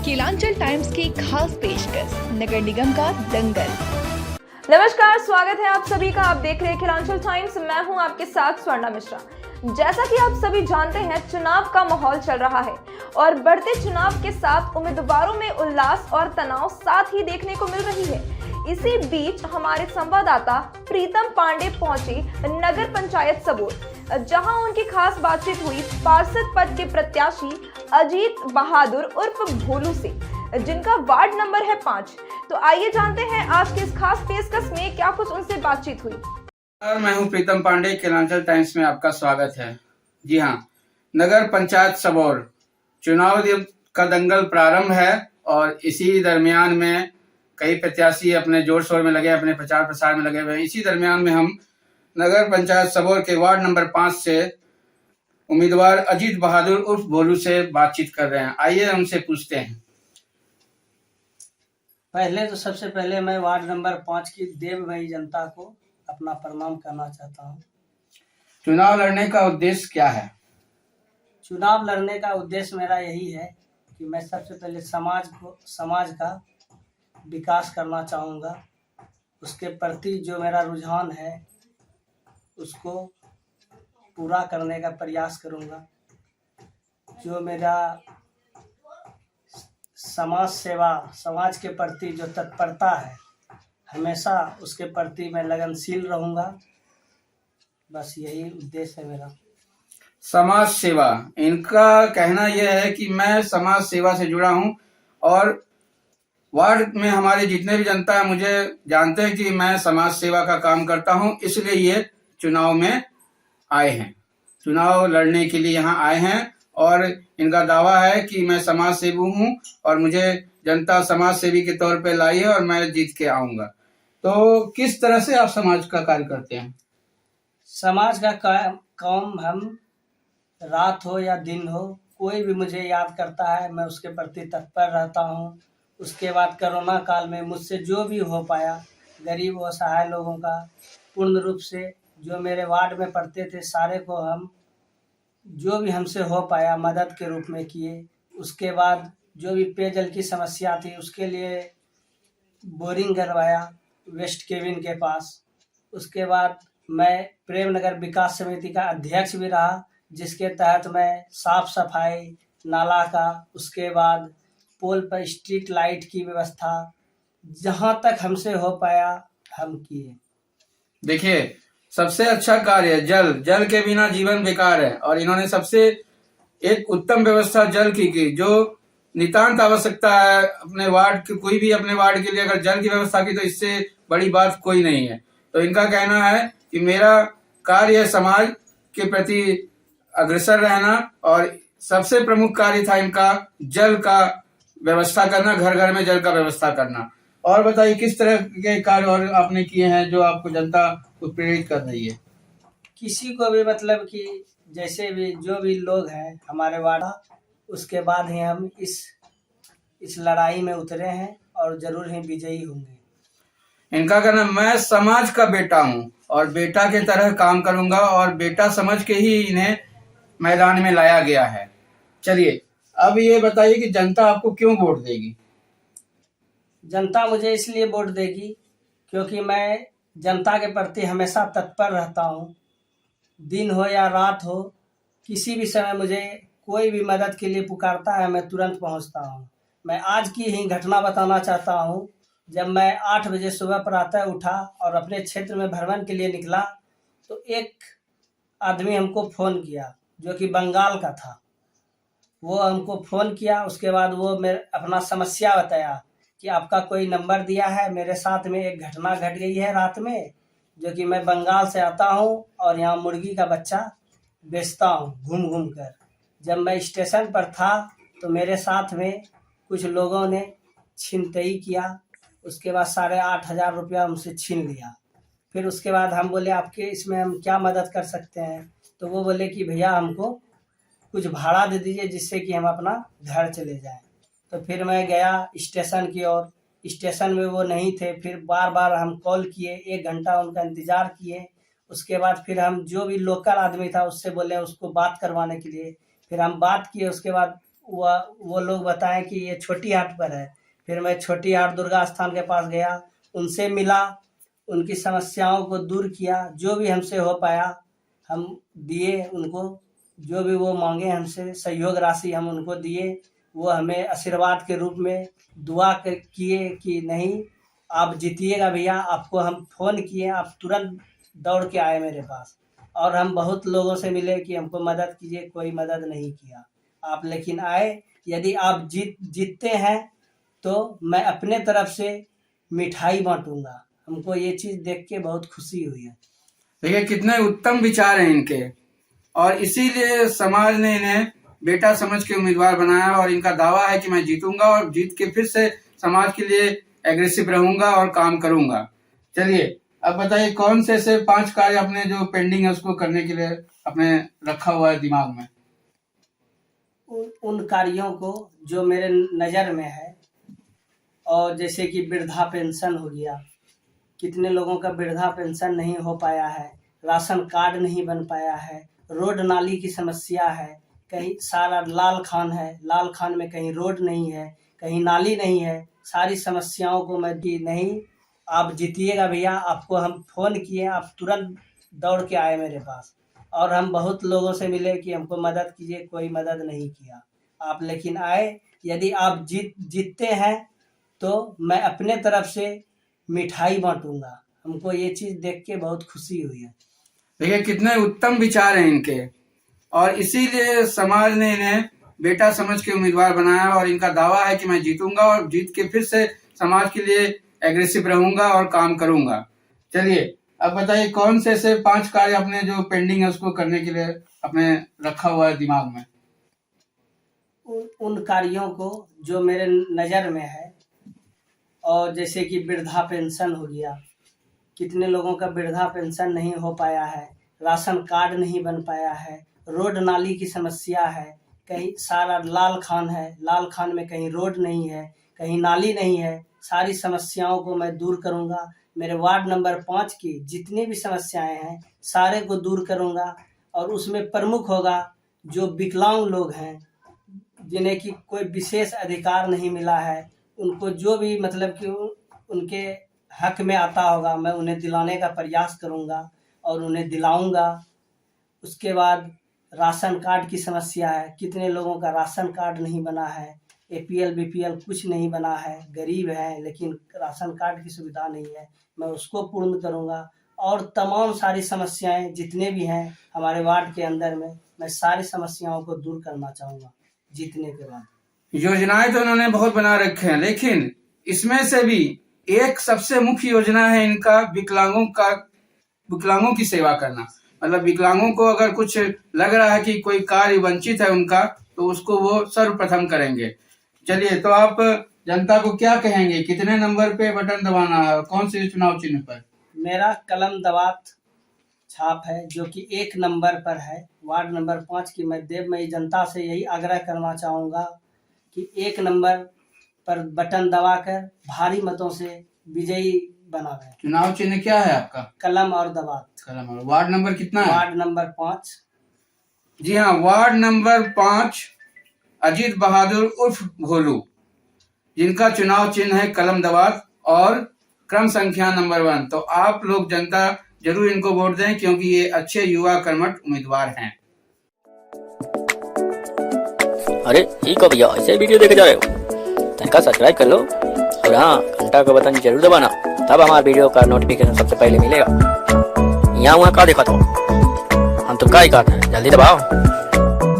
Kelanchal times की खास पेशकश नगर निगम का दंगल। नमस्कार, स्वागत है आप सभी का। आप देख रहे हैं केलांचल टाइम्स। मैं हूं आपके साथ स्वर्णा मिश्रा। जैसा कि आप सभी जानते हैं, चुनाव का माहौल चल रहा है और बढ़ते चुनाव के साथ उम्मीदवारों में उल्लास और तनाव साथ ही देखने को मिल रही है। इसी बीच हमारे संवाददाता प्रीतम पांडे पहुंचे नगर पंचायत सबोर, जहां उनकी खास बातचीत हुई पार्षद पद के प्रत्याशी अजीत बहादुर उर्फ भोलू से, जिनका वार्ड नंबर है 5। तो आइए जानते हैं आज के इस खास पेशकश में क्या कुछ उनसे बातचीत हुई। मैं हूं प्रीतम पांडे, केलांचल टाइम्स में आपका स्वागत है। जी हां, नगर पंचायत सबौर चुनाव का दंगल प्रारंभ है और इसी दरमियान में कई प्रत्याशी अपने जोर शोर में लगे, अपने प्रचार प्रसार में लगे हुए हैं। इसी दरमियान में हम नगर पंचायत सबौर के वार्ड नंबर 5 से उम्मीदवार अजीत बहादुर उर्फ भोलू से बातचीत कर रहे हैं। आइए उनसे पूछते हैं। पहले तो सबसे पहले मैं वार्ड नंबर 5 की देवमयी जनता को अपना प्रणाम करना चाहता हूँ। चुनाव लड़ने का उद्देश्य क्या है? चुनाव लड़ने का उद्देश्य मेरा यही है कि मैं सबसे पहले समाज का विकास करना चाहूँगा। उसके प्रति जो मेरा रुझान है उसको पूरा करने का प्रयास करूँगा। जो मेरा समाज सेवा, समाज के प्रति जो तत्परता है, हमेशा उसके प्रति मैं लगनशील रहूँगा। बस यही उद्देश्य है मेरा। समाज सेवा, इनका कहना यह है कि मैं समाज सेवा से जुड़ा हूं और वार्ड में हमारे जितने भी जनता है मुझे जानते हैं कि मैं समाज सेवा का काम करता हूं, इसलिए ये चुनाव में आए हैं, चुनाव लड़ने के लिए यहाँ आए हैं। और इनका दावा है कि मैं समाज सेवी हूँ और मुझे जनता समाज सेवी के तौर पे लाई है और मैं जीत के आऊंगा। तो किस तरह से आप समाज का कार्य करते हैं? समाज का काम हम रात हो या दिन हो, कोई भी मुझे याद करता है, मैं उसके प्रति तत्पर रहता हूँ। उसके बाद कोरोना काल में मुझसे जो भी हो पाया, गरीब और असहाय लोगों का पूर्ण रूप से, जो मेरे वार्ड में पढ़ते थे सारे को हम जो भी हमसे हो पाया मदद के रूप में किए। उसके बाद जो भी पेयजल की समस्या थी उसके लिए बोरिंग करवाया वेस्ट केबिन के पास। उसके बाद मैं प्रेम नगर विकास समिति का अध्यक्ष भी रहा, जिसके तहत मैं साफ सफाई, नाला का, उसके बाद पोल पर स्ट्रीट लाइट की व्यवस्था जहां तक हमसे हो पाया हम किए। देखिए, सबसे अच्छा कार्य है जल के बिना जीवन बेकार है और इन्होंने सबसे एक उत्तम व्यवस्था जल की जो नितांत आवश्यकता है अपने वार्ड के, कोई भी अपने वार्ड के लिए अगर जल की व्यवस्था की तो इससे बड़ी बात कोई नहीं है। तो इनका कहना है कि मेरा कार्य समाज के प्रति अग्रसर रहना और सबसे प्रमुख कार्य था इनका जल का व्यवस्था करना, घर घर में जल का व्यवस्था करना। और बताइए किस तरह के कार्य और आपने किए हैं जो आपको जनता को प्रेरित कर रही है? किसी को भी मतलब कि जैसे भी जो भी लोग हैं हमारे वार्ड, उसके बाद ही हम इस लड़ाई में उतरे हैं और जरूर ही विजयी होंगे। इनका कहना मैं समाज का बेटा हूँ और बेटा के तरह काम करूंगा और बेटा समझ के ही इन्हें मैदान में लाया गया है। चलिए अब ये बताइए कि जनता आपको क्यों वोट देगी? जनता मुझे इसलिए वोट देगी क्योंकि मैं जनता के प्रति हमेशा तत्पर रहता हूँ। दिन हो या रात हो, किसी भी समय मुझे कोई भी मदद के लिए पुकारता है, मैं तुरंत पहुँचता हूँ। मैं आज की ही घटना बताना चाहता हूँ। जब मैं 8 बजे सुबह प्रातः उठा और अपने क्षेत्र में भ्रमण के लिए निकला तो एक आदमी हमको फ़ोन किया जो कि बंगाल का था। वो हमको फ़ोन किया, उसके बाद वो मेरे अपना समस्या बताया कि आपका कोई नंबर दिया है, मेरे साथ में एक घटना घट गई है रात में, जो कि मैं बंगाल से आता हूँ और यहाँ मुर्गी का बच्चा बेचता हूँ घूम घूम कर। जब मैं स्टेशन पर था तो मेरे साथ में कुछ लोगों ने छीनताई किया। उसके बाद 8,500 रुपया हमसे छीन लिया। फिर उसके बाद हम बोले आपके इसमें हम क्या मदद कर सकते हैं? तो वो बोले कि भैया हमको कुछ भाड़ा दे दीजिए जिससे कि हम अपना घर चले जाएं। तो फिर मैं गया स्टेशन की ओर। स्टेशन में वो नहीं थे। फिर बार बार हम कॉल किए, 1 घंटा उनका इंतज़ार किए। उसके बाद फिर हम जो भी लोकल आदमी था उससे बोले उसको बात करवाने के लिए। फिर हम बात किए, उसके बाद वो लोग बताएं कि ये छोटी हाट पर है। फिर मैं छोटी हाट दुर्गा स्थान के पास गया, उनसे मिला, उनकी समस्याओं को दूर किया, जो भी हमसे हो पाया हम दिए उनको, जो भी वो मांगे हमसे सहयोग राशि हम उनको दिए। वो हमें आशीर्वाद के रूप में दुआ किए कि नहीं आप जीतिएगा भैया। आपको हम फ़ोन किए, आप तुरंत दौड़ के आए मेरे पास। और हम बहुत लोगों से मिले कि हमको मदद कीजिए, कोई मदद नहीं किया आप, लेकिन आए। यदि आप जीतते हैं तो मैं अपने तरफ से मिठाई बांटूंगा। हमको ये चीज़ देख के बहुत खुशी हुई है। देखिए कितने उत्तम विचार हैं इनके, और इसीलिए समाज ने इन्हें बेटा समझ के उम्मीदवार बनाया। और इनका दावा है कि मैं जीतूंगा और जीत के फिर से समाज के लिए एग्रेसिव रहूंगा और काम करूंगा। चलिए अब बताइए कौन से ऐसे 5 कार्य अपने जो पेंडिंग है उसको करने के लिए अपने रखा हुआ है दिमाग में? उन कार्यों को जो मेरे नज़र में है, और जैसे कि वृद्धा पेंशन हो गया, कितने लोगों का वृद्धा पेंशन नहीं हो पाया है, राशन कार्ड नहीं बन पाया है, रोड नाली की समस्या है, कहीं सारा लाल खान है, लाल खान में कहीं रोड नहीं है, कहीं नाली नहीं है। सारी समस्याओं को मैं दी नहीं आप जीतिएगा भैया। आपको हम फ़ोन किए, आप तुरंत दौड़ के आए मेरे पास। और हम बहुत लोगों से मिले कि हमको मदद कीजिए, कोई मदद नहीं किया आप, लेकिन आए। यदि आप जीतते हैं तो मैं अपने तरफ से मिठाई बांटूंगा। हमको ये चीज़ देख के बहुत खुशी हुई है। देखिए कितने उत्तम विचार हैं इनके, और इसीलिए समाज ने इन्हें बेटा समझ के उम्मीदवार बनाया। और इनका दावा है कि मैं जीतूंगा और जीत के फिर से समाज के लिए एग्रेसिव रहूंगा और काम करूंगा। चलिए अब बताइए कौन से ऐसे 5 कार्य अपने जो पेंडिंग है उसको करने के लिए अपने रखा हुआ है दिमाग में? उन कार्यों को जो मेरे नज़र में है, और जैसे कि वृद्धा पेंशन हो गया, कितने लोगों का वृद्धा पेंशन नहीं हो पाया है, राशन कार्ड नहीं बन पाया है, रोड नाली की समस्या है, कहीं सारा लाल खान है, लाल खान में कहीं रोड नहीं है, कहीं नाली नहीं है। सारी समस्याओं को मैं दूर करूंगा। मेरे वार्ड नंबर 5 की जितनी भी समस्याएं हैं सारे को दूर करूंगा। और उसमें प्रमुख होगा जो विकलांग लोग हैं, जिन्हें कि कोई विशेष अधिकार नहीं मिला है, उनको जो भी मतलब कि उनके हक में आता होगा मैं उन्हें दिलाने का प्रयास करूंगा और उन्हें दिलाऊंगा। उसके बाद राशन कार्ड की समस्या है, कितने लोगों का राशन कार्ड नहीं बना है, APL BPL कुछ नहीं बना है, गरीब है लेकिन राशन कार्ड की सुविधा नहीं है, मैं उसको पूर्ण करूंगा। और तमाम सारी समस्याएं जितने भी हैं हमारे वार्ड के अंदर में, मैं सारी समस्याओं को दूर करना चाहूँगा जीतने के बाद। योजनाएं तो उन्होंने बहुत बना रखे हैं, लेकिन इसमें से भी एक सबसे मुख्य योजना है इनका विकलांगों की सेवा करना। मतलब विकलांगों को अगर कुछ लग रहा है कि कोई कार्य वंचित है उनका, तो उसको वो सर्वप्रथम करेंगे। चलिए तो आप जनता को क्या कहेंगे, कितने नंबर पे बटन दबाना है और कौन से चुनाव चिन्ह पर? मेरा कलम दबात छाप है जो कि 1 नंबर पर है, वार्ड नंबर 5 की। मैं देवमयी जनता से यही आग्रह करना चाहूँगा कि 1 नंबर पर बटन दबाकर भारी मतों से विजयी बनावे। चुनाव चिन्ह क्या है आपका? कलम और दबात। कलम। और वार्ड नंबर कितना है? Ward number 5। जी हाँ, वार्ड नंबर 5 अजीत बहादुर उर्फ भोलू, जिनका चुनाव चिन्ह है कलम दबात और क्रम संख्या नंबर 1। तो आप लोग जनता जरूर इनको वोट दें, क्योंकि ये अच्छे युवा कर्मठ उम्मीदवार हैं। अरे ठीक है भैया, ऐसे वीडियो देखे जा रहे हो तनिका सब्सक्राइब कर लो, और हाँ घंटा का बटन जरूर दबाना, तब हमारे वीडियो का नोटिफिकेशन सबसे पहले मिलेगा। यहाँ वहाँ का देखा तो हम तो का ही कहते हैं, जल्दी दबाओ।